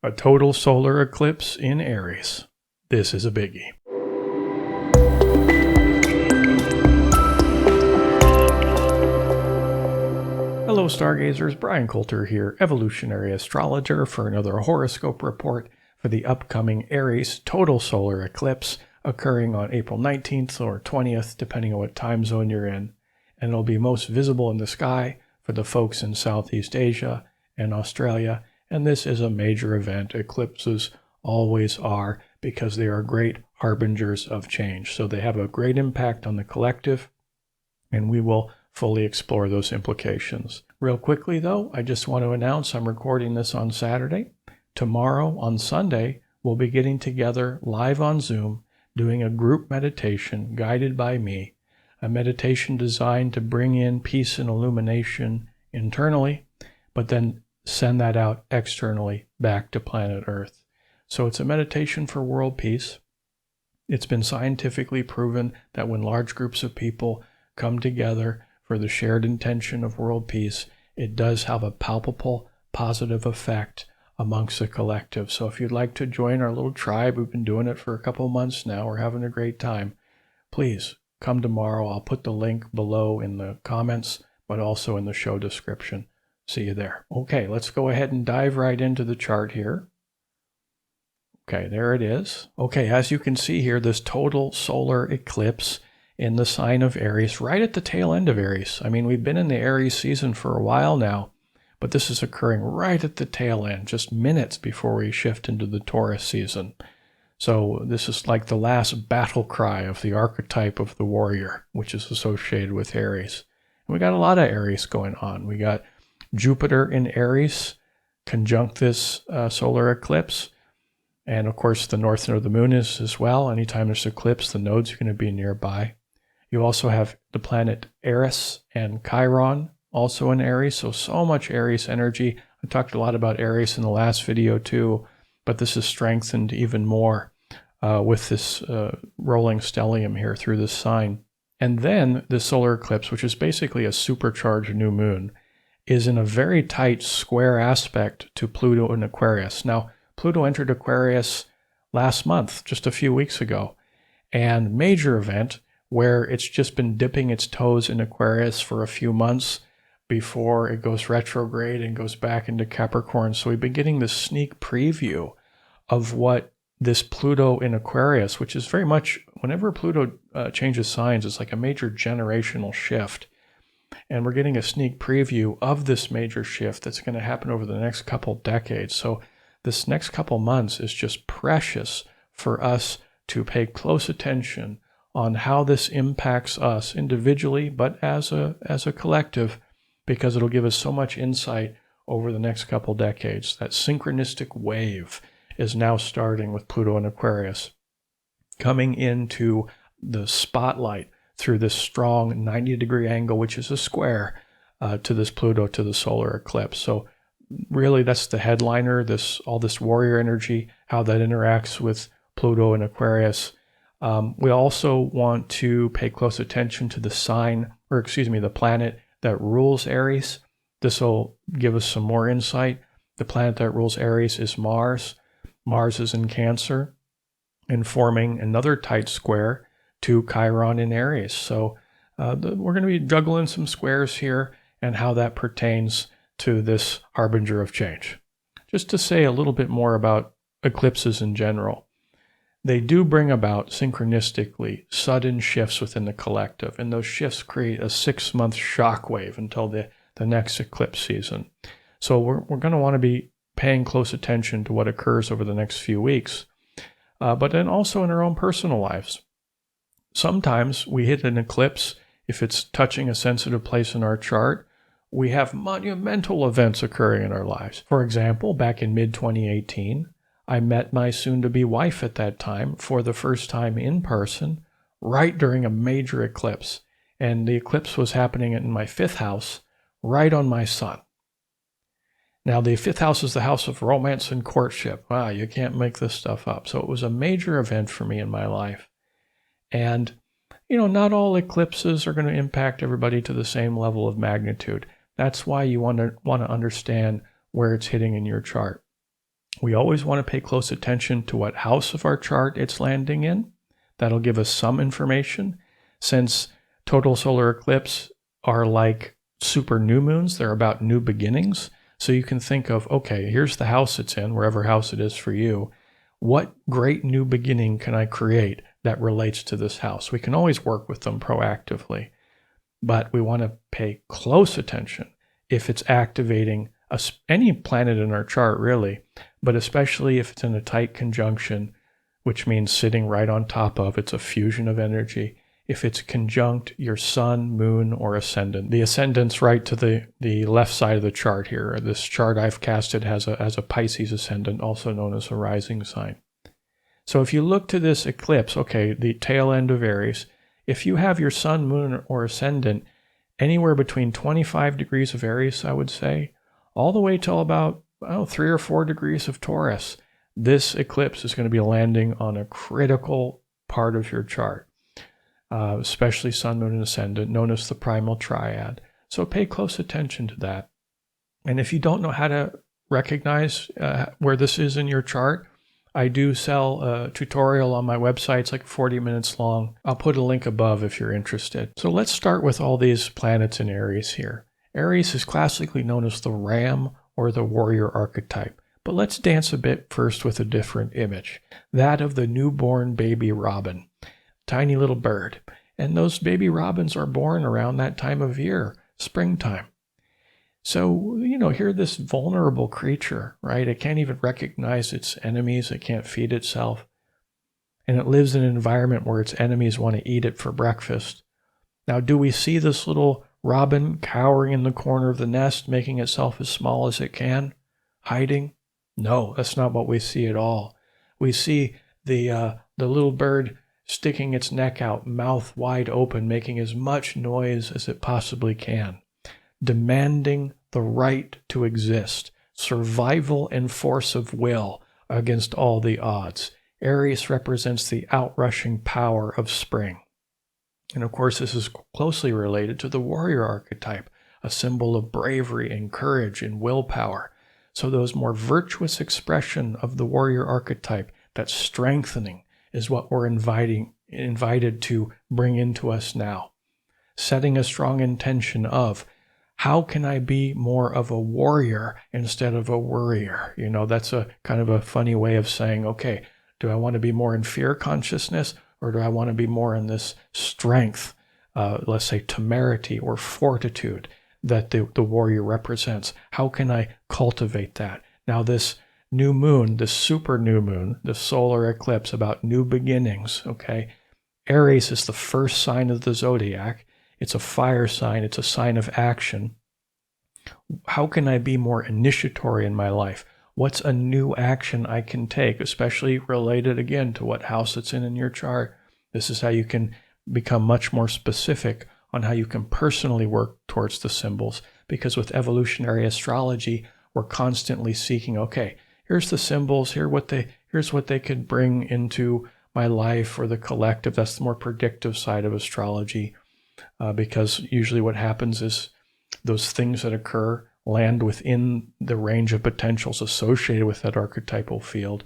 A total solar eclipse in Aries. This is a biggie. Hello stargazers, Bryan Colter here, evolutionary astrologer, for another horoscope report for the upcoming Aries total solar eclipse occurring on April 19th or 20th, depending on what time zone you're in. And it'll be most visible in the sky for the folks in Southeast Asia and Australia. And this is a major event. Eclipses always are, because they are great harbingers of change. So they have a great impact on the collective, and we will fully explore those implications. Real quickly though, I just want to announce I'm recording this on Saturday. Tomorrow, on Sunday, we'll be getting together live on Zoom, doing a group meditation guided by me, a meditation designed to bring in peace and illumination internally, but then send that out externally back to planet Earth. So it's a meditation for world peace. It's been scientifically proven that when large groups of people come together for the shared intention of world peace, it does have a palpable positive effect amongst the collective. So if you'd like to join our little tribe, we've been doing it for a couple months now, we're having a great time, please come tomorrow. I'll put the link below in the comments, but also in the show description. See you there. Okay, let's go ahead and dive right into the chart here. Okay, there it is. Okay, as you can see here, this total solar eclipse in the sign of Aries, right at the tail end of Aries. I mean, we've been in the Aries season for a while now, but this is occurring right at the tail end, just minutes before we shift into the Taurus season. So this is like the last battle cry of the archetype of the warrior, which is associated with Aries. And we got a lot of Aries going on. We got Jupiter in Aries conjunct this solar eclipse. And of course, the north node of the moon is as well. Anytime there's an eclipse, the nodes are going to be nearby. You also have the planet Eris and Chiron also in Aries. So much Aries energy. I talked a lot about Aries in the last video too, but this is strengthened even more with this rolling stellium here through this sign. And then the solar eclipse, which is basically a supercharged new moon, is in a very tight square aspect to Pluto in Aquarius. Now, Pluto entered Aquarius last month, just a few weeks ago, and major event where it's just been dipping its toes in Aquarius for a few months before it goes retrograde and goes back into Capricorn. So we've been getting this sneak preview of what this Pluto in Aquarius, which is very much, whenever Pluto changes signs, it's like a major generational shift. And we're getting a sneak preview of this major shift that's going to happen over the next couple decades. So this next couple months is just precious for us to pay close attention on how this impacts us individually, but as a collective, because it'll give us so much insight over the next couple decades. That synchronistic wave is now starting with Pluto in Aquarius, coming into the spotlight through this strong 90-degree angle, which is a square to this Pluto, to the solar eclipse. So really that's the headliner, all this warrior energy, how that interacts with Pluto and Aquarius. We also want to pay close attention to the the planet that rules Aries. This will give us some more insight. The planet that rules Aries is Mars. Mars is in Cancer and forming another tight square to Chiron in Aries. So we're going to be juggling some squares here and how that pertains to this harbinger of change. Just to say a little bit more about eclipses in general. They do bring about synchronistically sudden shifts within the collective, and those shifts create a 6-month shockwave until the next eclipse season. So we're going to want to be paying close attention to what occurs over the next few weeks, but then also in our own personal lives. Sometimes we hit an eclipse, if it's touching a sensitive place in our chart, we have monumental events occurring in our lives. For example, back in mid-2018, I met my soon-to-be wife at that time for the first time in person, right during a major eclipse. And the eclipse was happening in my 5th house, right on my sun. Now, the 5th house is the house of romance and courtship. Wow, you can't make this stuff up. So it was a major event for me in my life. And, not all eclipses are going to impact everybody to the same level of magnitude. That's why you want to understand where it's hitting in your chart. We always want to pay close attention to what house of our chart it's landing in. That'll give us some information. Since total solar eclipse are like super new moons, they're about new beginnings. So you can think of, okay, here's the house it's in, wherever house it is for you. What great new beginning can I create that relates to this house? We can always work with them proactively, but we want to pay close attention if it's activating any planet in our chart, really, but especially if it's in a tight conjunction, which means sitting right on top of, it's a fusion of energy. If it's conjunct your sun, moon, or ascendant. The ascendant's right to the left side of the chart here. This chart I've casted has a Pisces ascendant, also known as a rising sign. So if you look to this eclipse, okay, the tail end of Aries, if you have your sun, moon, or ascendant anywhere between 25 degrees of Aries, I would say, all the way till about 3 or 4 degrees of Taurus, this eclipse is going to be landing on a critical part of your chart. Especially sun, moon, and ascendant, known as the primal triad. So pay close attention to that. And if you don't know how to recognize where this is in your chart, I do sell a tutorial on my website. It's like 40 minutes long. I'll put a link above if you're interested. So let's start with all these planets in Aries here. Aries is classically known as the ram or the warrior archetype. But let's dance a bit first with a different image, that of the newborn baby robin. Tiny little bird. And those baby robins are born around that time of year, springtime. So, here this vulnerable creature, right? It can't even recognize its enemies. It can't feed itself. And it lives in an environment where its enemies want to eat it for breakfast. Now, do we see this little robin cowering in the corner of the nest, making itself as small as it can, hiding? No, that's not what we see at all. We see the little bird sticking its neck out, mouth wide open, making as much noise as it possibly can, demanding the right to exist, survival and force of will against all the odds. Aries represents the outrushing power of spring. And of course, this is closely related to the warrior archetype, a symbol of bravery and courage and willpower. So those more virtuous expression of the warrior archetype, that strengthening, is what we're invited to bring into us now. Setting a strong intention of, how can I be more of a warrior instead of a worrier? That's a kind of a funny way of saying, okay, do I want to be more in fear consciousness, or do I want to be more in this strength, let's say temerity or fortitude that the warrior represents? How can I cultivate that? Now this new moon, this super new moon, the solar eclipse about new beginnings, okay? Aries is the first sign of the zodiac. It's a fire sign. It's a sign of action. How can I be more initiatory in my life? What's a new action I can take, especially related again to what house it's in your chart? This is how you can become much more specific on how you can personally work towards the symbols, because with evolutionary astrology, we're constantly seeking, okay, here's the symbols, here's what they could bring into my life or the collective. That's the more predictive side of astrology, because usually what happens is those things that occur land within the range of potentials associated with that archetypal field.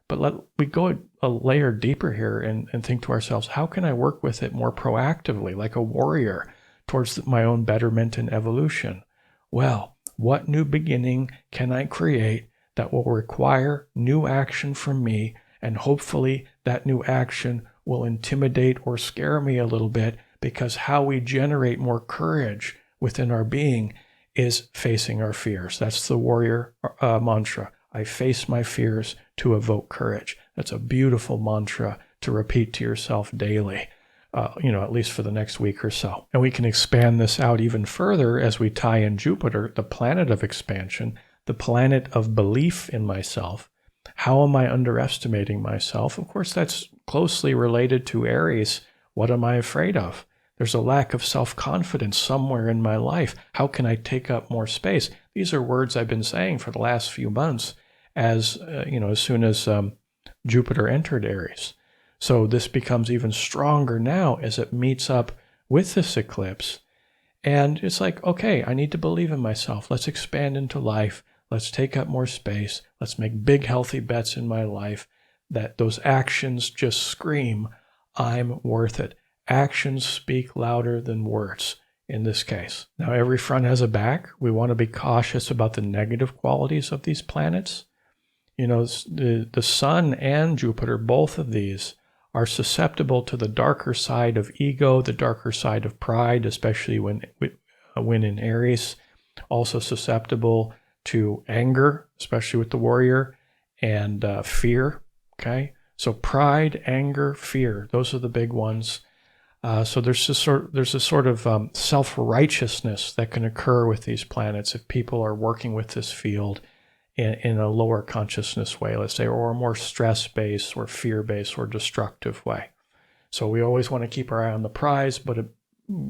But we go a layer deeper here and think to ourselves, how can I work with it more proactively, like a warrior, towards my own betterment and evolution? Well, what new beginning can I create that will require new action from me, and hopefully that new action will intimidate or scare me a little bit, because how we generate more courage within our being is facing our fears. That's the warrior mantra. I face my fears to evoke courage. That's a beautiful mantra to repeat to yourself daily, at least for the next week or so. And we can expand this out even further as we tie in Jupiter, the planet of expansion, the planet of belief in myself. How am I underestimating myself? Of course, that's closely related to Aries. What am I afraid of? There's a lack of self-confidence somewhere in my life. How can I take up more space? These are words I've been saying for the last few months as soon as Jupiter entered Aries. So this becomes even stronger now as it meets up with this eclipse. And it's like, okay, I need to believe in myself. Let's expand into life. Let's take up more space. Let's make big, healthy bets in my life that those actions just scream, I'm worth it. Actions speak louder than words in this case. Now, every front has a back. We want to be cautious about the negative qualities of these planets. You know, the Sun and Jupiter, both of these, are susceptible to the darker side of ego, the darker side of pride, especially when in Aries. Also susceptible to anger, especially with the warrior, and fear. Okay, so pride, anger, fear, those are the big ones. So there's a sort of self-righteousness that can occur with these planets if people are working with this field in a lower consciousness way, let's say, or a more stress-based or fear-based or destructive way. So we always want to keep our eye on the prize, but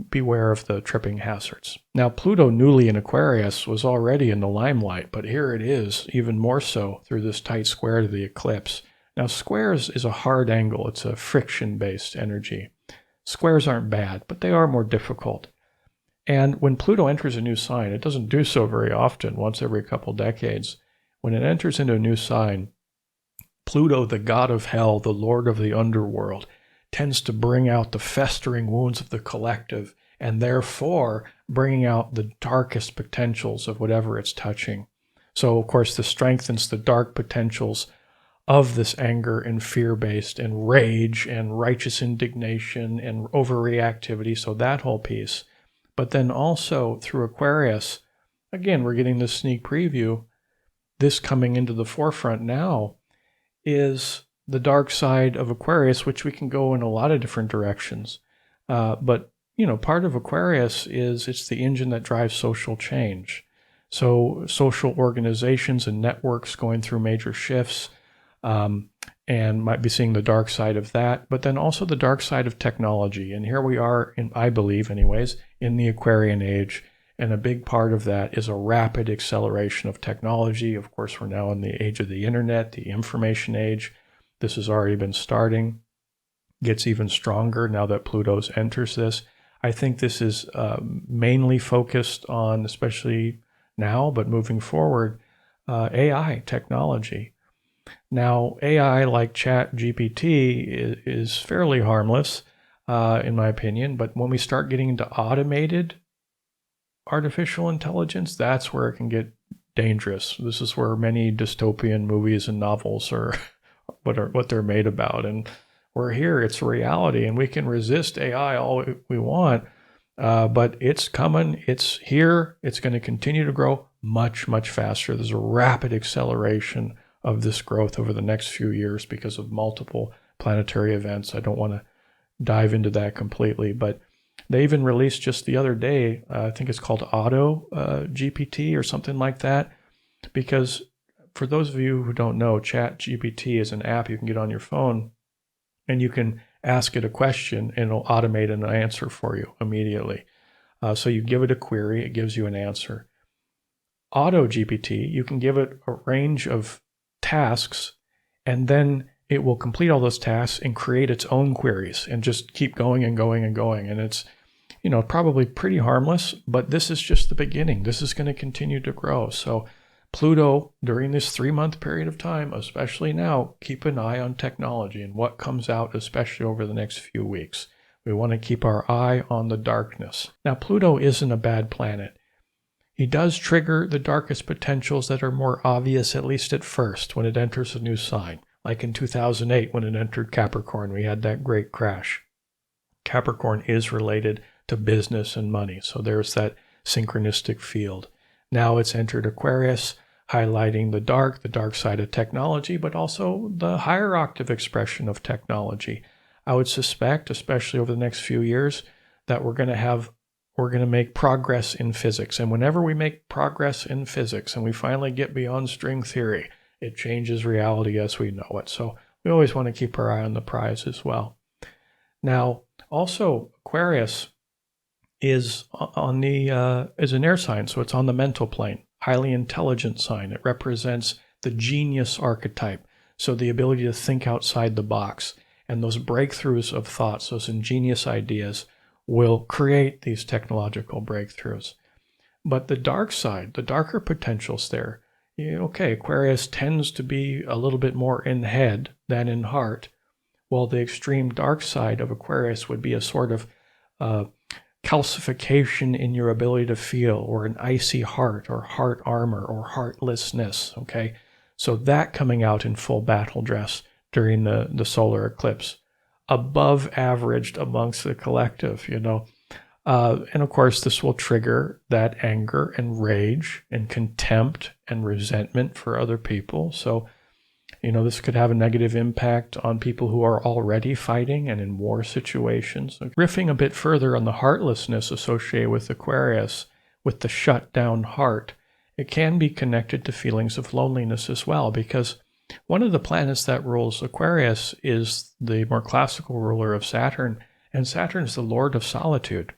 beware of the tripping hazards. Now, Pluto, newly in Aquarius, was already in the limelight, but here it is, even more so through this tight square to the eclipse. Now, squares is a hard angle. It's a friction-based energy. Squares aren't bad, but they are more difficult. And when Pluto enters a new sign, it doesn't do so very often, once every couple decades. When it enters into a new sign, Pluto, the god of hell, the lord of the underworld, tends to bring out the festering wounds of the collective and therefore bringing out the darkest potentials of whatever it's touching. So, of course, this strengthens the dark potentials of this anger and fear-based and rage and righteous indignation and overreactivity, so that whole piece. But then also through Aquarius, again, we're getting this sneak preview. This coming into the forefront now is the dark side of Aquarius, which we can go in a lot of different directions. But, you know, part of Aquarius is it's the engine that drives social change. So social organizations and networks going through major shifts, and might be seeing the dark side of that, but then also the dark side of technology. And here we are, I believe anyways, in the Aquarian age. And a big part of that is a rapid acceleration of technology. Of course, we're now in the age of the internet, the information age. This has already been starting. Gets even stronger now that Pluto enters this. I think this is mainly focused on, especially now, but moving forward, AI technology. Now, AI like ChatGPT is fairly harmless, in my opinion, but when we start getting into automated artificial intelligence, that's where it can get dangerous. This is where many dystopian movies and novels are what they're made about. And we're here, it's reality, and we can resist AI all we want, but it's coming, it's here, it's going to continue to grow much, much faster. There's a rapid acceleration of this growth over the next few years because of multiple planetary events. I don't want to dive into that completely, but they even released just the other day, I think it's called Auto GPT or something like that, because for those of you who don't know, ChatGPT is an app you can get on your phone, and you can ask it a question and it'll automate an answer for you immediately. So you give it a query, it gives you an answer. Auto GPT, you can give it a range of tasks, and then it will complete all those tasks and create its own queries and just keep going and going and going. And it's, you know, probably pretty harmless, but this is just the beginning. This is going to continue to grow. So Pluto, during this 3-month period of time, especially now, keep an eye on technology and what comes out, especially over the next few weeks. We want to keep our eye on the darkness. Now, Pluto isn't a bad planet. He does trigger the darkest potentials that are more obvious, at least at first, when it enters a new sign. Like in 2008, when it entered Capricorn, we had that great crash. Capricorn is related to business and money, so there's that synchronistic field. Now it's entered Aquarius, highlighting the dark side of technology, but also the higher octave expression of technology. I would suspect, especially over the next few years, that we're going to make progress in physics. And whenever we make progress in physics and we finally get beyond string theory, it changes reality as we know it. So we always want to keep our eye on the prize as well. Now, also Aquarius is is an air sign, so it's on the mental plane, highly intelligent sign. It represents the genius archetype, so the ability to think outside the box. And those breakthroughs of thoughts, those ingenious ideas, will create these technological breakthroughs. But the dark side, the darker potentials there, Okay, Aquarius tends to be a little bit more in head than in heart, while the extreme dark side of Aquarius would be a sort of calcification in your ability to feel, or an icy heart, or heart armor, or heartlessness, okay? So that coming out in full battle dress during the solar eclipse, above averaged amongst the collective, and of course, this will trigger that anger and rage and contempt and resentment for other people. So, this could have a negative impact on people who are already fighting and in war situations. Riffing a bit further on the heartlessness associated with Aquarius, with the shut down heart, it can be connected to feelings of loneliness as well, because one of the planets that rules Aquarius is the more classical ruler of Saturn, and Saturn's the Lord of Solitude.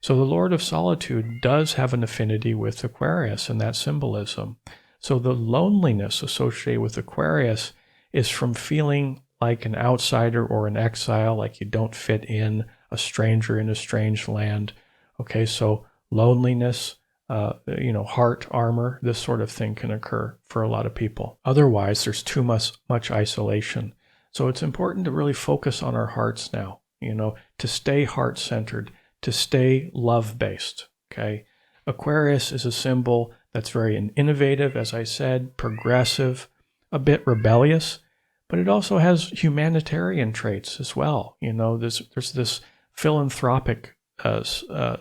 So the Lord of Solitude does have an affinity with Aquarius in that symbolism. So the loneliness associated with Aquarius is from feeling like an outsider or an exile, like you don't fit in, a stranger in a strange land. Okay, so loneliness, heart armor, this sort of thing can occur for a lot of people. Otherwise, there's too much isolation. So it's important to really focus on our hearts now, to stay heart-centered, to stay love-based, okay? Aquarius is a symbol that's very innovative, as I said, progressive, a bit rebellious, but it also has humanitarian traits as well. There's this philanthropic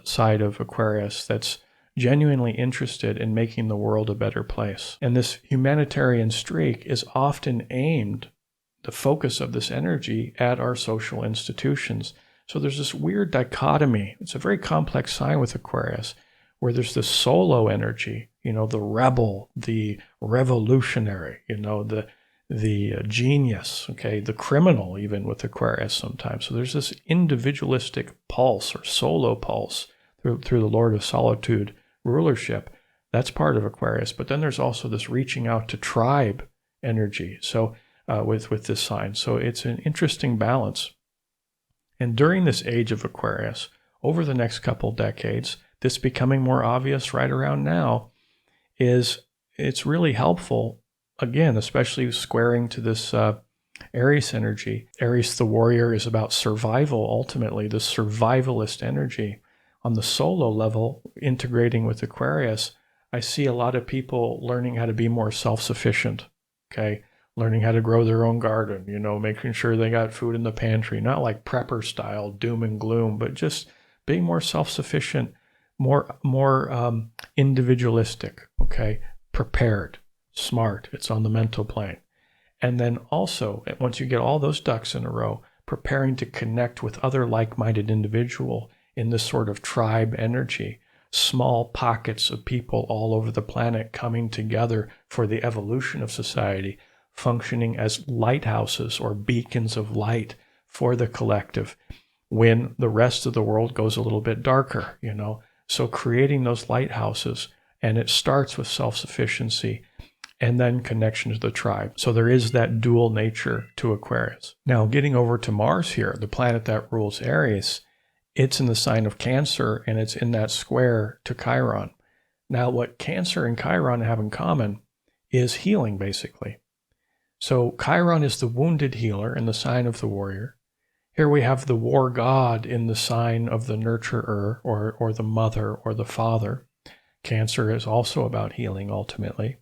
side of Aquarius that's genuinely interested in making the world a better place. And this humanitarian streak is often aimed, the focus of this energy, at our social institutions. So there's this weird dichotomy. It's a very complex sign with Aquarius, where there's this solo energy, the rebel, the revolutionary, the genius, okay, the criminal, even with Aquarius sometimes. So there's this individualistic pulse or solo pulse through the Lord of Solitude rulership. That's part of Aquarius. But then there's also this reaching out to tribe energy. So with this sign. So it's an interesting balance. And during this age of Aquarius, over the next couple decades, this becoming more obvious right around now, it's really helpful, again, especially squaring to this Aries energy. Aries, the warrior, is about survival, ultimately, this survivalist energy. On the solo level, integrating with Aquarius, I see a lot of people learning how to be more self-sufficient, okay? Learning how to grow their own garden, making sure they got food in the pantry, not like prepper style, doom and gloom, but just being more self-sufficient, more individualistic, okay, prepared, smart. It's on the mental plane. And then also, once you get all those ducks in a row, preparing to connect with other like-minded individual in this sort of tribe energy, small pockets of people all over the planet coming together for the evolution of society, functioning as lighthouses or beacons of light for the collective when the rest of the world goes a little bit darker, So creating those lighthouses, and it starts with self-sufficiency and then connection to the tribe. So there is that dual nature to Aquarius. Now, getting over to Mars here, the planet that rules Aries, it's in the sign of Cancer, and it's in that square to Chiron. Now, what Cancer and Chiron have in common is healing, basically. So Chiron is the wounded healer in the sign of the warrior. Here we have the war god in the sign of the nurturer, or the mother or the father. Cancer is also about healing, ultimately.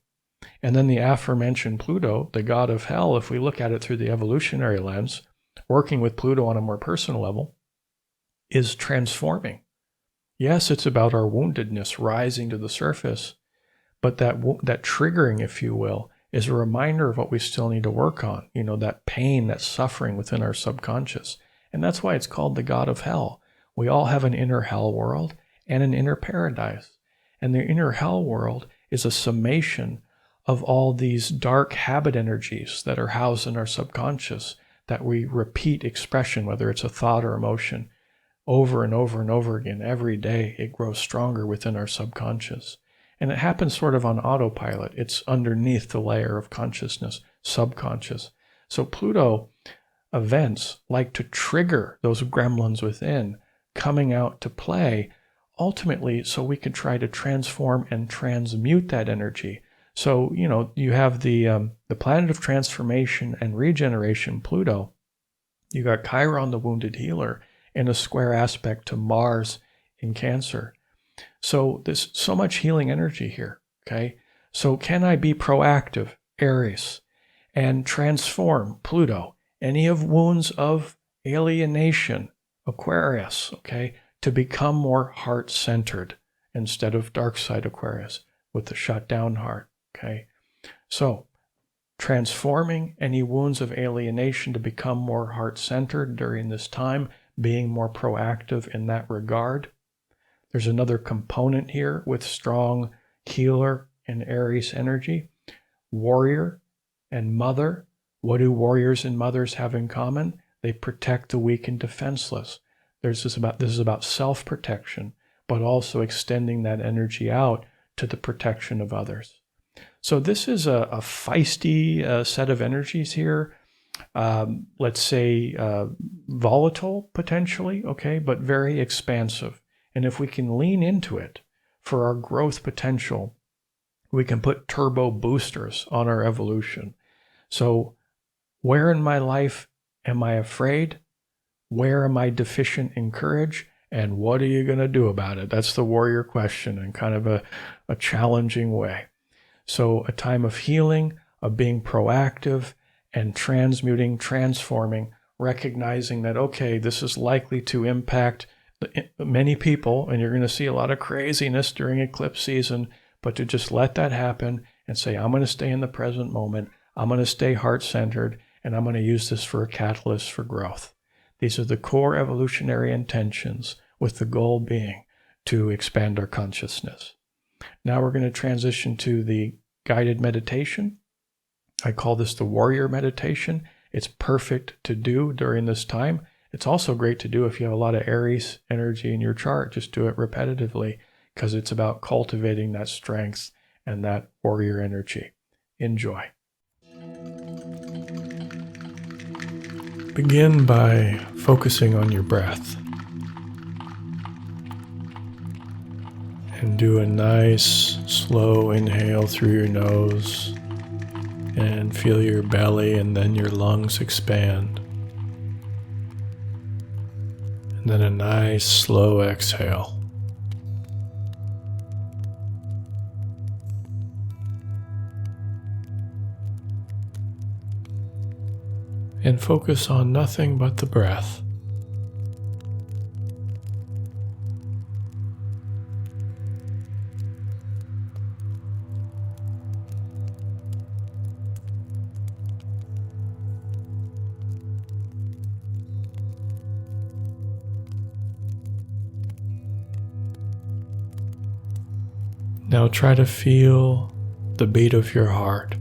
And then the aforementioned Pluto, the god of hell, if we look at it through the evolutionary lens, working with Pluto on a more personal level, is transforming. Yes, it's about our woundedness rising to the surface, but that triggering, if you will, is a reminder of what we still need to work on, that pain, that suffering within our subconscious. And that's why it's called the god of hell. We all have an inner hell world and an inner paradise. And the inner hell world is a summation of all these dark habit energies that are housed in our subconscious, that we repeat expression, whether it's a thought or emotion, over and over and over again. Every day it grows stronger within our subconscious. And it happens sort of on autopilot. It's underneath the layer of consciousness, subconscious. So Pluto events like to trigger those gremlins within coming out to play, ultimately so we can try to transform and transmute that energy So, you have the planet of transformation and regeneration, Pluto. You got Chiron, the wounded healer, in a square aspect to Mars in Cancer. So there's so much healing energy here, okay? So can I be proactive, Aries, and transform, Pluto, any of wounds of alienation, Aquarius, okay, to become more heart-centered instead of dark side Aquarius with the shut down heart, okay? So transforming any wounds of alienation to become more heart-centered during this time, being more proactive in that regard. There's another component here with strong healer and Aries energy. Warrior and mother. What do warriors and mothers have in common? They protect the weak and defenseless. This is about self-protection, but also extending that energy out to the protection of others. So this is a feisty set of energies here. Let's say volatile potentially, okay, but very expansive. And if we can lean into it for our growth potential, we can put turbo boosters on our evolution. So where in my life am I afraid? Where am I deficient in courage? And what are you going to do about it? That's the warrior question in kind of a challenging way. So a time of healing, of being proactive and transmuting, transforming, recognizing that, okay, this is likely to impact many people, and you're going to see a lot of craziness during eclipse season, but to just let that happen and say, I'm going to stay in the present moment, I'm going to stay heart-centered, and I'm going to use this for a catalyst for growth. These are the core evolutionary intentions, with the goal being to expand our consciousness. Now we're going to transition to the guided meditation. I call this the warrior meditation. It's perfect to do during this time. It's also great to do if you have a lot of Aries energy in your chart. Just do it repetitively because it's about cultivating that strength and that warrior energy. Enjoy. Begin by focusing on your breath. And do a nice, slow inhale through your nose and feel your belly and then your lungs expand. And then a nice, slow exhale. And focus on nothing but the breath. Now try to feel the beat of your heart.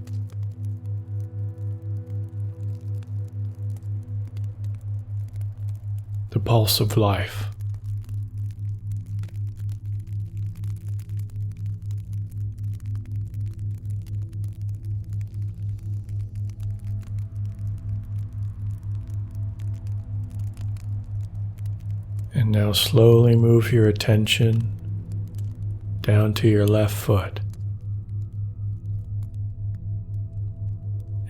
The pulse of life. And now slowly move your attention down to your left foot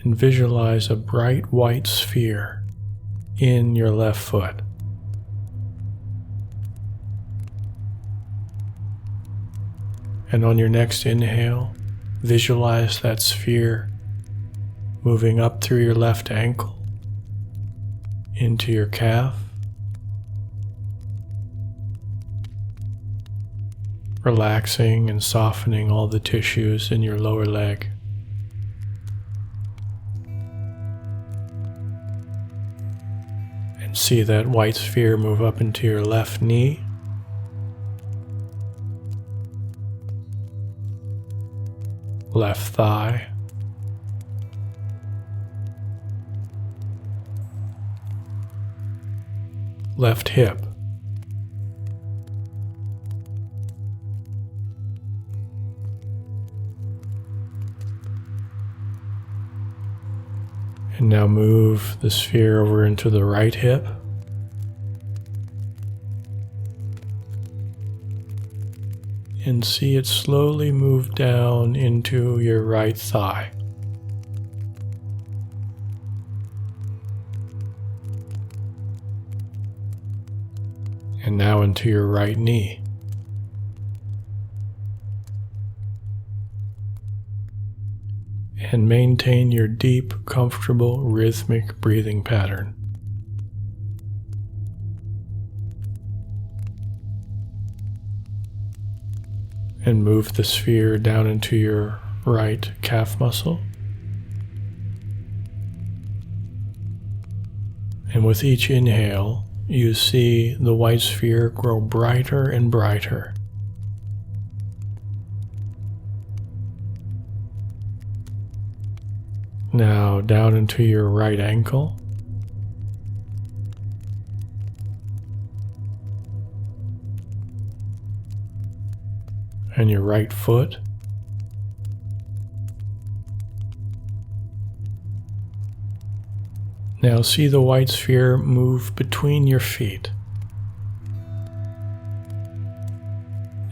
and visualize a bright white sphere in your left foot. And on your next inhale, visualize that sphere moving up through your left ankle into your calf, relaxing and softening all the tissues in your lower leg. And see that white sphere move up into your left knee, left thigh, left hip, and now move the sphere over into the right hip, and see it slowly move down into your right thigh. And now into your right knee. And maintain your deep, comfortable, rhythmic breathing pattern. And move the sphere down into your right calf muscle. And with each inhale, you see the white sphere grow brighter and brighter. Now down into your right ankle. And your right foot. Now see the white sphere move between your feet.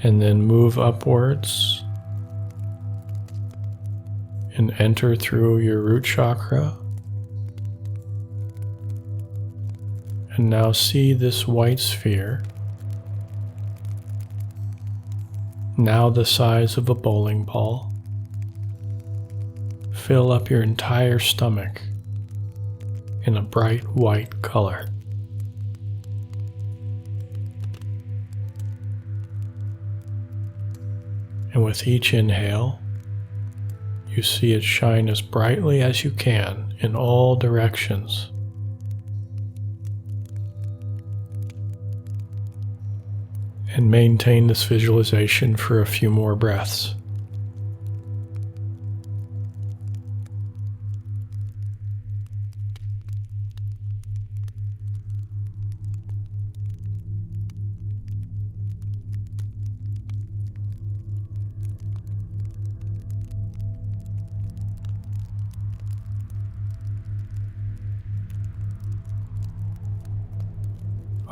And then move upwards and enter through your root chakra. And now see this white sphere, now the size of a bowling ball, fill up your entire stomach in a bright white color. And with each inhale, you see it shine as brightly as you can in all directions. And maintain this visualization for a few more breaths.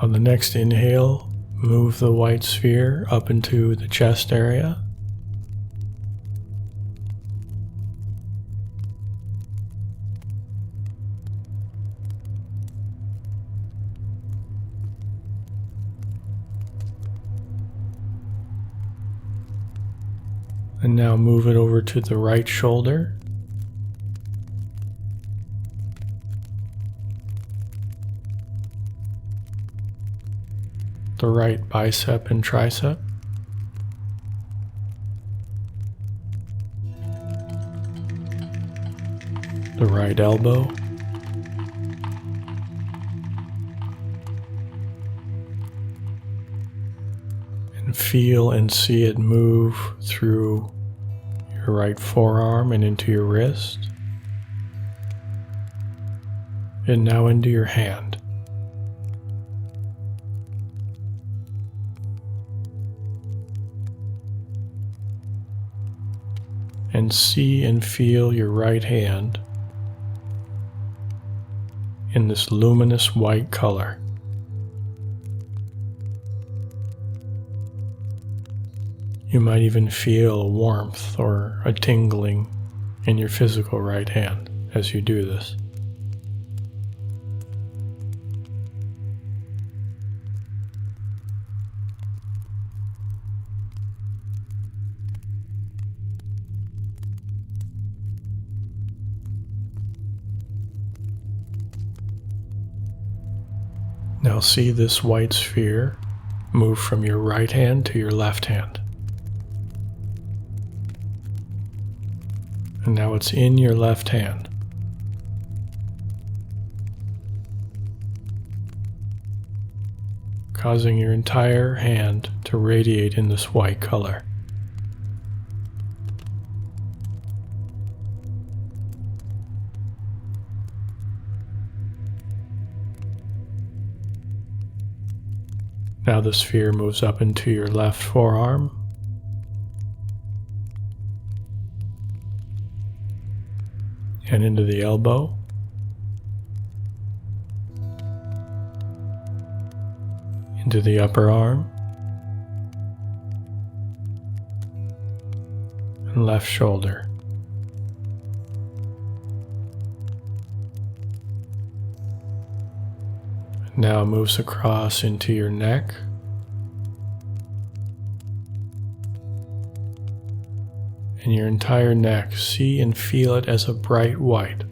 On the next inhale, move the white sphere up into the chest area. And now move it over to the right shoulder. The right bicep and tricep. The right elbow. And feel and see it move through your right forearm and into your wrist. And now into your hand. And see and feel your right hand in this luminous white color. You might even feel a warmth or a tingling in your physical right hand as you do this. Now see this white sphere move from your right hand to your left hand. And now it's in your left hand. Causing your entire hand to radiate in this white color. Now the sphere moves up into your left forearm. And into the elbow. Into the upper arm. and left shoulder. Now it moves across into your neck, and your entire neck. See and feel it as a bright white.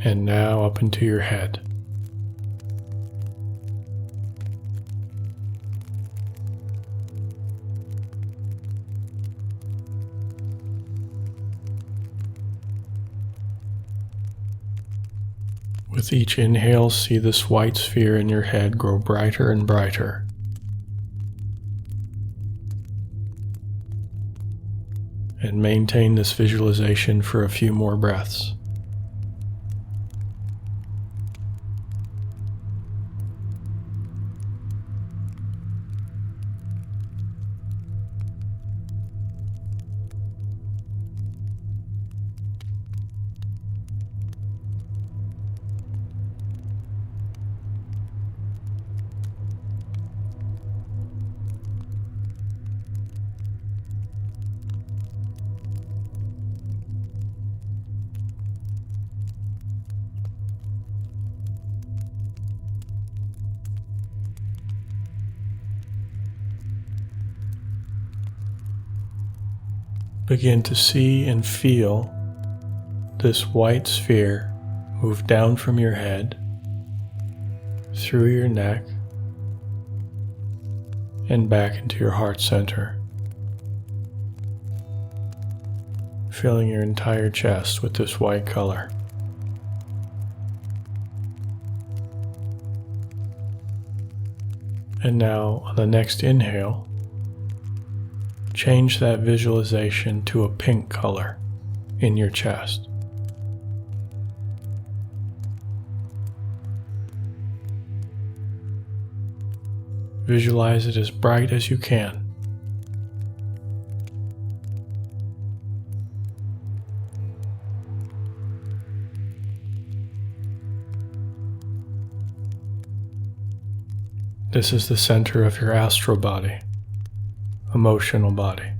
And now up into your head. With each inhale, see this white sphere in your head grow brighter and brighter. And maintain this visualization for a few more breaths. Begin to see and feel this white sphere move down from your head, through your neck, and back into your heart center, filling your entire chest with this white color. And now, on the next inhale, change that visualization to a pink color in your chest. Visualize it as bright as you can. This is the center of your astral body, emotional body.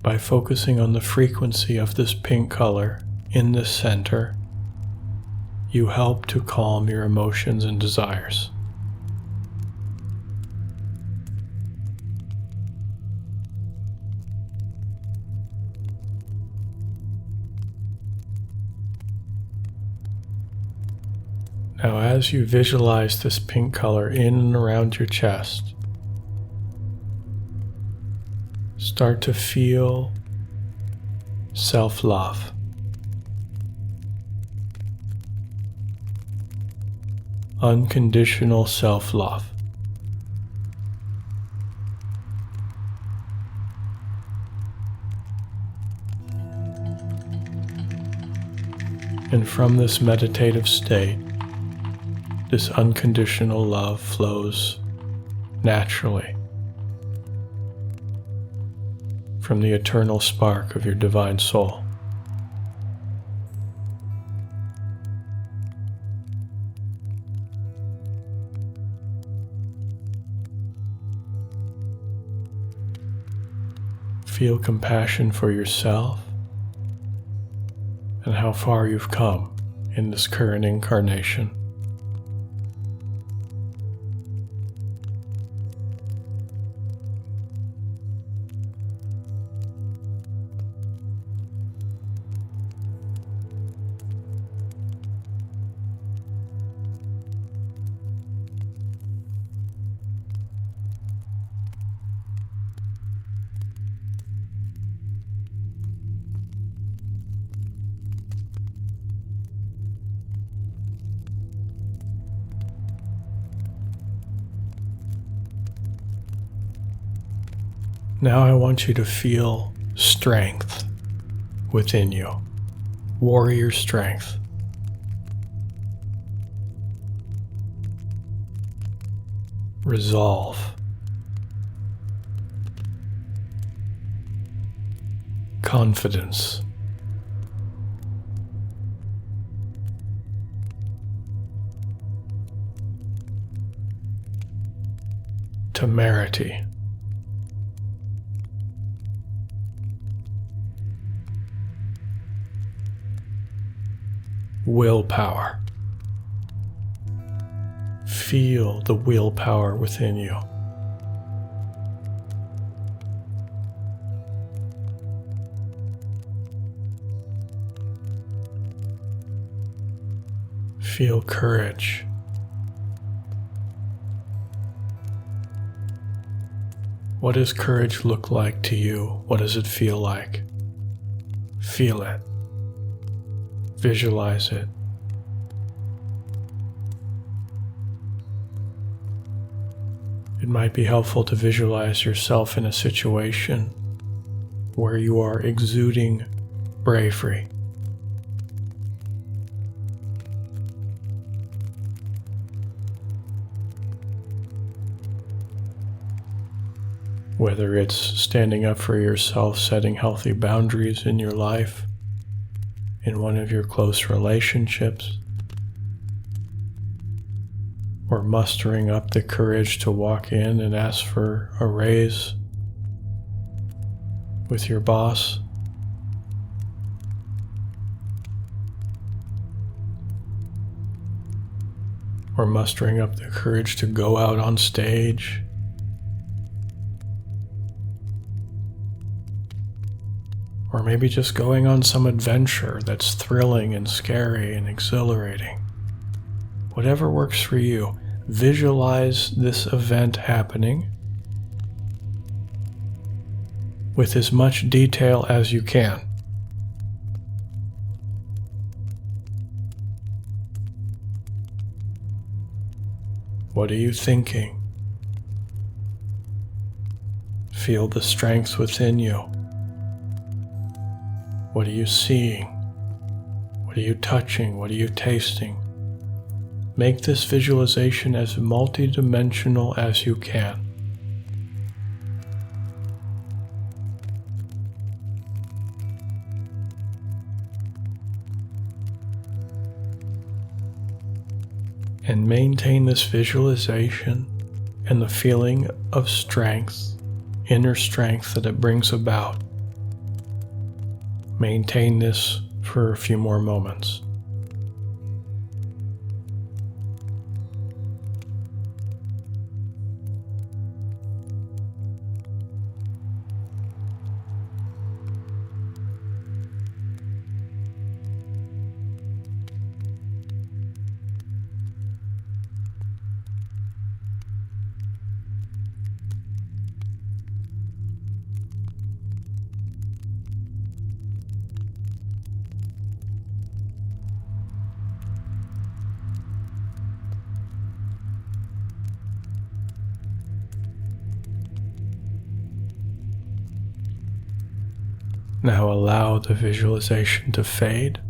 By focusing on the frequency of this pink color in this center, you help to calm your emotions and desires. Now, as you visualize this pink color in and around your chest, start to feel self-love. Unconditional self-love. And from this meditative state, this unconditional love flows naturally from the eternal spark of your divine soul. Feel compassion for yourself and how far you've come in this current incarnation. Now I want you to feel strength within you, warrior strength. Resolve. confidence, temerity, willpower. Feel the willpower within you. Feel courage. What does courage look like to you? What does it feel like? Feel it. Visualize it. It might be helpful to visualize yourself in a situation where you are exuding bravery. Whether it's standing up for yourself, setting healthy boundaries in your life, in one of your close relationships, or mustering up the courage to walk in and ask for a raise with your boss, or mustering up the courage to go out on stage, or maybe just going on some adventure that's thrilling and scary and exhilarating. Whatever works for you, visualize this event happening with as much detail as you can. What are you thinking? Feel the strength within you. What are you seeing? What are you touching? What are you tasting? Make this visualization as multidimensional as you can. And maintain this visualization and the feeling of strength, inner strength that it brings about. Maintain this for a few more moments. Now allow the visualization to fade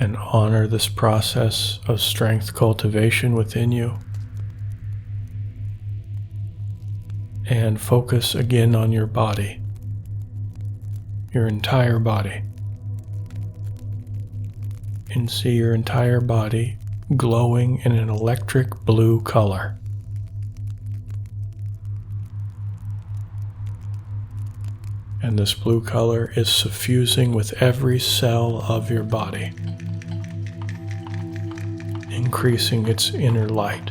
and honor this process of strength cultivation within you. And focus again on your body, your entire body. And see your entire body glowing in an electric blue color. And this blue color is suffusing with every cell of your body, increasing its inner light.